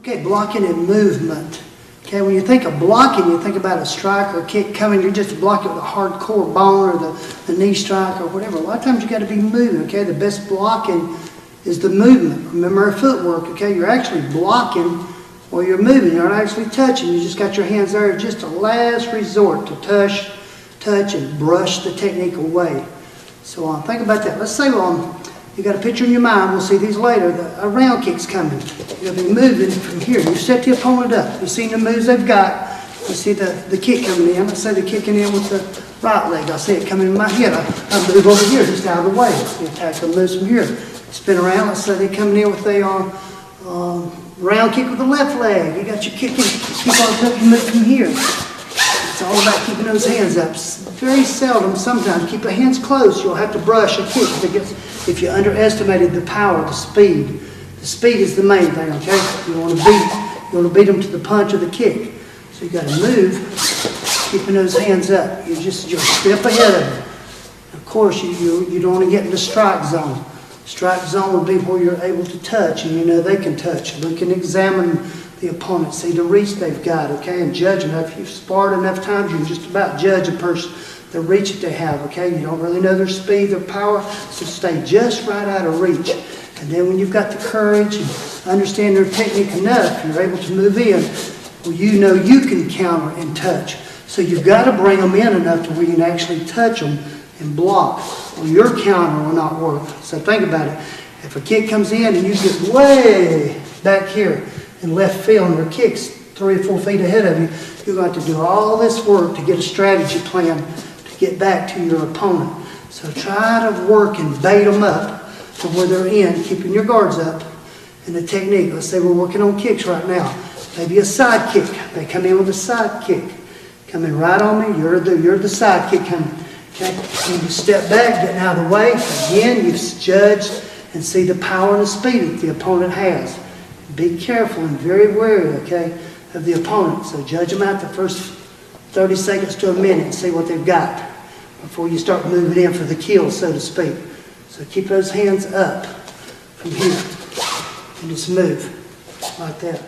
Okay, blocking and movement. Okay, when you think of blocking, you think about a strike or a kick coming, you're just blocking with a hardcore bone or the knee strike or whatever. A lot of times you got to be moving, okay? The best blocking is the movement. Remember our footwork, okay? You're actually blocking while you're moving. You're not actually touching. You just got your hands there. Just a last resort to touch and brush the technique away. So think about that. Let's say you got a picture in your mind. We'll see these later. A round kick's coming. You'll be moving from here. You set the opponent up. You see the moves they've got. You see the kick coming in. Let's say they're kicking in with the right leg. I see it coming in my head. I move over here, just out of the way. The attacker moves from here. Spin around. Let's say they're coming in with a round kick with the left leg. You got your kicking. Keep on move from here. It's all about keeping those hands up. Very seldom, sometimes, keep the hands close. You'll have to brush a kick if you underestimated the power, the speed. The speed is the main thing, okay? You want to beat them to the punch or the kick. So you got to move, keeping those hands up. You're a step ahead of them. Of course, you don't want to get in the strike zone. Strike zone would be where you're able to touch, and you know they can touch. Look and examine the opponent, see the reach they've got, okay, and judge them. If you've sparred enough times, you can just about judge a person, the reach that they have, okay? You don't really know their speed, their power, so stay just right out of reach. And then when you've got the courage and understand their technique enough, you're able to move in, well, you know you can counter and touch. So you've got to bring them in enough to where you can actually touch them and block, or your counter will not work. So think about it. If a kick comes in and you get way back here in left field and your kick's 3 or 4 feet ahead of you, you're going to have to do all this work to get a strategy plan to get back to your opponent. So try to work and bait them up to where they're in, keeping your guards up. And the technique, let's say we're working on kicks right now. Maybe a side kick. They come in with a side kick. Coming right on me, you're the side kick coming. Okay, and you step back, getting out of the way. Again, you've judged and see the power and the speed that the opponent has. Be careful and very wary, okay, of the opponent. So judge them out the first 30 seconds to a minute and see what they've got before you start moving in for the kill, so to speak. So keep those hands up from here and just move like that.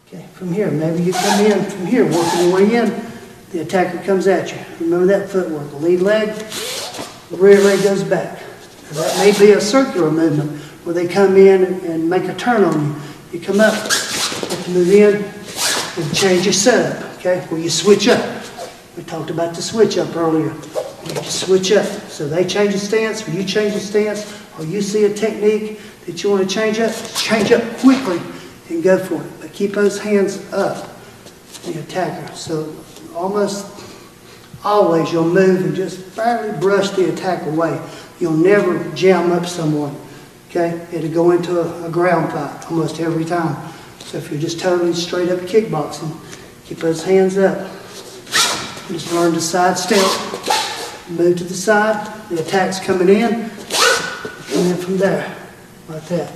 Okay, from here, maybe you come in from here, working your way in. The attacker comes at you. Remember that footwork. The lead leg, the rear leg goes back. Now that may be a circular movement where they come in and make a turn on you. You come up, you have to move in and change your setup, okay? Where you switch up. We talked about the switch up earlier. You just switch up. So they change the stance, or you change the stance, or you see a technique that you want to change up quickly and go for it. But keep those hands up, the attacker. So almost always you'll move and just barely brush the attack away. You'll never jam up someone, okay? It'll go into a ground fight almost every time. So if you're just totally straight up kickboxing, keep those hands up. Just learn to side step, move to the side, the attack's coming in from there, like that.